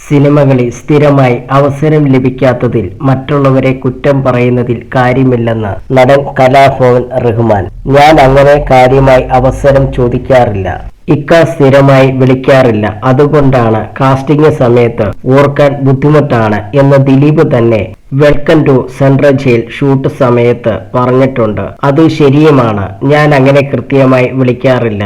സിനിമകളിൽ സ്ഥിരമായി അവസരം ലഭിക്കാത്തതിൽ മറ്റുള്ളവരെ കുറ്റം പറയുന്നതിൽ കാര്യമില്ലെന്ന് നടൻ കലാഭവൻ റഹ്മാൻ. ഞാൻ അങ്ങനെ കാര്യമായി അവസരം ചോദിക്കാറില്ല. ഇക്ക സ്ഥിരമായി വിളിക്കാറില്ല. അതുകൊണ്ടാണ് കാസ്റ്റിംഗ് സമയത്ത് ഓർക്കാൻ ബുദ്ധിമുട്ടാണ് എന്ന് ദിലീപ് തന്നെ welcome to central jail shoot സമയത്ത് പറഞ്ഞിട്ടുണ്ട്. അത് ശരിയുമാണ്. ഞാൻ അങ്ങനെ കൃത്യമായി വിളിക്കാറില്ല.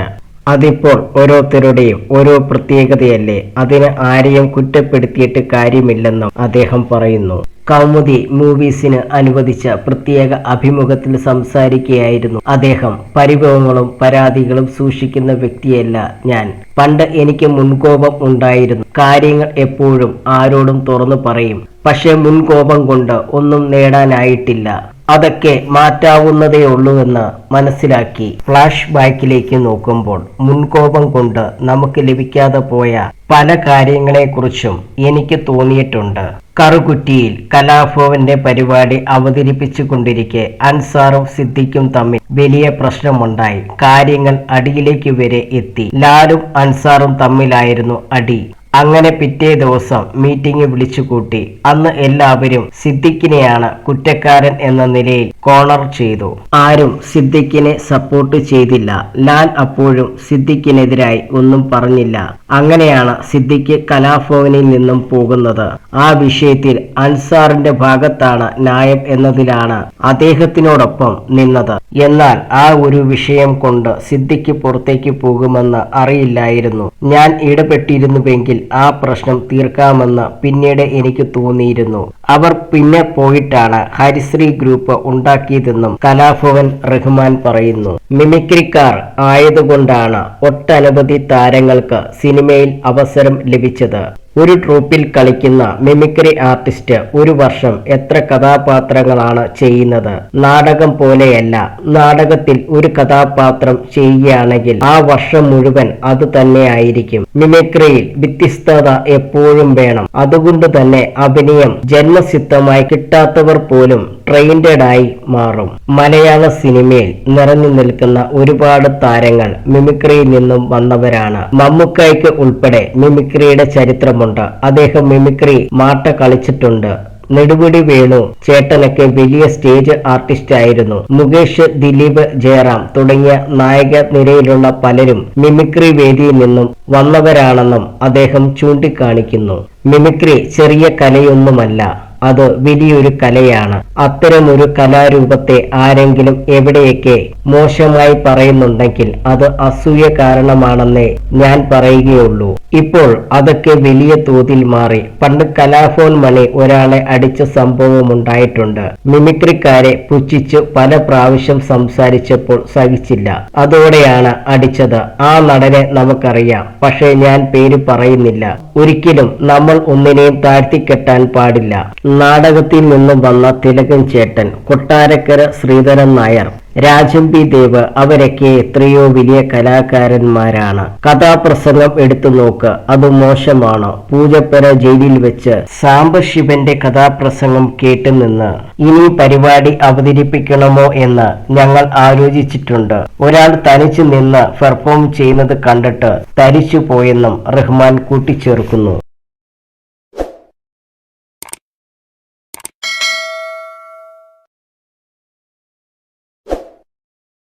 അതിപ്പോൾ ഓരോരുത്തരുടെയും ഓരോ പ്രത്യേകതയല്ലേ. അതിന് ആരെയും കുറ്റപ്പെടുത്തിയിട്ട് കാര്യമില്ലെന്നും അദ്ദേഹം പറയുന്നു. കൗമുദി മൂവീസിന് അനുവദിച്ച പ്രത്യേക അഭിമുഖത്തിൽ സംസാരിക്കുകയായിരുന്നു അദ്ദേഹം. പരിഭവങ്ങളും പരാതികളും സൂക്ഷിക്കുന്ന വ്യക്തിയല്ല ഞാൻ. പണ്ട് എനിക്ക് മുൻകോപം ഉണ്ടായിരുന്നു. കാര്യങ്ങൾ എപ്പോഴും ആരോടും തുറന്നു പറയും. പക്ഷെ മുൻകോപം കൊണ്ട് ഒന്നും നേടാനായിട്ടില്ല. അതൊക്കെ മാറ്റാവുന്നതേ ഉള്ളൂവെന്ന് മനസ്സിലാക്കി. ഫ്ലാഷ് ബാക്കിലേക്ക് നോക്കുമ്പോൾ മുൻകോപം കൊണ്ട് നമുക്ക് ലഭിക്കാതെ പോയ പല കാര്യങ്ങളെക്കുറിച്ചും എനിക്ക് തോന്നിയിട്ടുണ്ട്. കറുകുറ്റിയിൽ കലാഭവന്റെ പരിപാടി അവതരിപ്പിച്ചു കൊണ്ടിരിക്കെ അൻസാറും സിദ്ദിഖും തമ്മിൽ വലിയ പ്രശ്നമുണ്ടായി. കാര്യങ്ങൾ അടിയിലേക്ക് വരെ എത്തി. ലാലും അൻസാറും തമ്മിലായിരുന്നു അടി. അങ്ങനെ പിറ്റേ ദിവസം മീറ്റിംഗ് വിളിച്ചുകൂട്ടി. അന്ന് എല്ലാവരും സിദ്ദിഖിനെയാണ് കുറ്റക്കാരൻ എന്ന നിലയിൽ കോർണർ ചെയ്തു. ആരും സിദ്ദിഖിനെ സപ്പോർട്ട് ചെയ്തില്ല. ലാൽ അപ്പോഴും സിദ്ദിഖിനെതിരായി ഒന്നും പറഞ്ഞില്ല. അങ്ങനെയാണ് സിദ്ദിഖ് കലാഭവനിൽ നിന്നും പോകുന്നത്. ആ വിഷയത്തിൽ അൻസാറിന്റെ ഭാഗത്താണ് ന്യായം എന്നതിലാണ് അദ്ദേഹത്തിനോടൊപ്പം നിന്നത്. എന്നാൽ ആ ഒരു വിഷയം കൊണ്ട് സിദ്ദിഖ് പുറത്തേക്ക് പോകുമെന്ന് അറിയില്ലായിരുന്നു. ഞാൻ ഇടപെട്ടിരുന്നുവെങ്കിൽ ആ പ്രശ്നം തീർക്കാമെന്ന് പിന്നീട് എനിക്ക് തോന്നിയിരുന്നു. അവർ പിന്നെ പോയിട്ടാണ് ഹരിശ്രീ ഗ്രൂപ്പ് ഉണ്ടാക്കിയതെന്നും കലാഭവൻ റഹ്മാൻ പറയുന്നു. മിമിക്രിക്കാർ ആയതുകൊണ്ടാണ് ഒട്ടനവധി താരങ്ങൾക്ക് സിനിമയിൽ അവസരം ലഭിച്ചത്. ഒരു ട്രൂപ്പിൽ കളിക്കുന്ന മിമിക്രി ആർട്ടിസ്റ്റ് ഒരു വർഷം എത്ര കഥാപാത്രങ്ങളാണ് ചെയ്യുന്നത്? നാടകം പോലെയല്ല. നാടകത്തിൽ ഒരു കഥാപാത്രം ചെയ്യുകയാണെങ്കിൽ ആ വർഷം മുഴുവൻ അത് തന്നെ ആയിരിക്കും. മിമിക്രിയിൽ വ്യത്യസ്തത എപ്പോഴും വേണം. അതുകൊണ്ട് തന്നെ അഭിനയം ജന്മസിദ്ധമായി കിട്ടാത്തവർ പോലും ട്രെയിൻഡ് ആയി മാറും. മലയാള സിനിമയിൽ നിറഞ്ഞു നിൽക്കുന്ന ഒരുപാട് താരങ്ങൾ മിമിക്രിയിൽ നിന്നും വന്നവരാണ്. മമ്മൂക്കായ്ക്ക് ഉൾപ്പെടെ മിമിക്രിയുടെ ചരിത്രമുണ്ട്. അദ്ദേഹം മിമിക്രി മാട്ട കളിച്ചിട്ടുണ്ട്. നെടുമുടി വേണു ചേട്ടനൊക്കെ വലിയ സ്റ്റേജ് ആർട്ടിസ്റ്റ് ആയിരുന്നു. മുകേഷ്, ദിലീപ്, ജയറാം തുടങ്ങിയ നായക നിരയിലുള്ള പലരും മിമിക്രി വേദിയിൽ നിന്നും വന്നവരാണെന്നും അദ്ദേഹം ചൂണ്ടിക്കാണിക്കുന്നു. മിമിക്രി ചെറിയ കലയൊന്നുമല്ല, അത് വലിയൊരു കലയാണ്. അത്തരമൊരു കലാരൂപത്തെ ആരെങ്കിലും എവിടെയൊക്കെ മോശമായി പറയുന്നുണ്ടെങ്കിൽ അത് അസൂയ കാരണമാണെന്നേ ഞാൻ പറയുകയുള്ളൂ. ഇപ്പോൾ അതൊക്കെ വലിയ തോതിൽ മാറി. പണ്ട് കലാഭവൻ മണി ഒരാളെ അടിച്ച സംഭവമുണ്ടായിട്ടുണ്ട്. മിമിക്രിക്കാരെ പുച്ഛിച്ച് പല പ്രാവശ്യം സംസാരിച്ചപ്പോൾ സഹിച്ചില്ല. അതോടെയാണ് അടിച്ചത്. ആ നടനെ നമുക്കറിയാം. പക്ഷേ ഞാൻ പേര് പറയുന്നില്ല. ഒരിക്കലും നമ്മൾ ഒന്നിനെയും താഴ്ത്തിക്കെട്ടാൻ പാടില്ല. നാടകത്തിൽ നിന്നും വന്ന തിലകൻ ചേട്ടൻ, കൊട്ടാരക്കര ശ്രീധരൻ നായർ, രാജംബി ദേവ് അവരൊക്കെ എത്രയോ വലിയ കലാകാരന്മാരാണ്. കഥാപ്രസംഗം എടുത്തു നോക്ക്, അത് മോശമാണോ? പൂജപ്പുര ജയിലിൽ വെച്ച് സാംബശിവന്റെ കഥാപ്രസംഗം കേട്ടുനിന്ന് ഇനി പരിപാടി അവതരിപ്പിക്കണമോ എന്ന് ഞങ്ങൾ ആലോചിച്ചിട്ടുണ്ട്. ഒരാൾ തനിച്ചു നിന്ന് പെർഫോം ചെയ്യുന്നത് കണ്ടിട്ട് തരിച്ചു പോയെന്നും റഹ്മാൻ കൂട്ടിച്ചേർക്കുന്നു.